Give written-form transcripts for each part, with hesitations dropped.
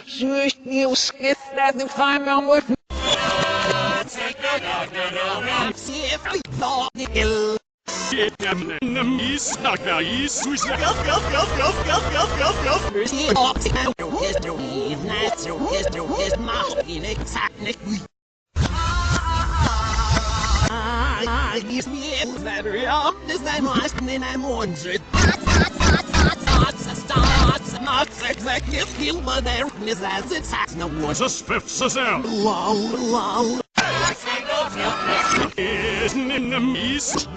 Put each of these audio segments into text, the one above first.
You skip that the time I'm with me. Gives me a battery up this time last and then I'm wondering. Not executive skill, but there is as it has no one. Suspects us out. Lol. Isn't in the east.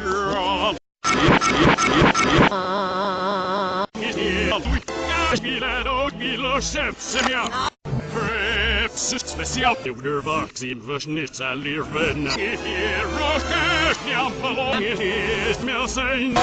Special Udervax i Vörsnitsa Lirven Rokas Jampalong is Melsen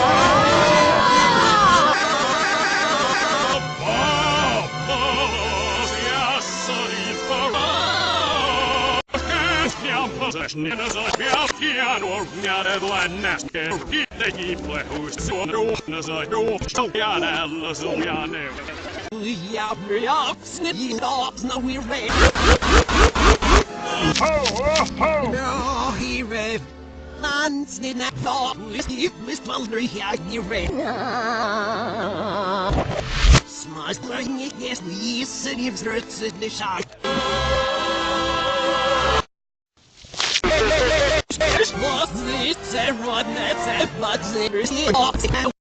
No, we're ready. No, he read. Hans did not thought we missed Waldry here, read. Smash playing it, yes, we city of threats in the shot. What's this? Everyone that's a but there's the optical.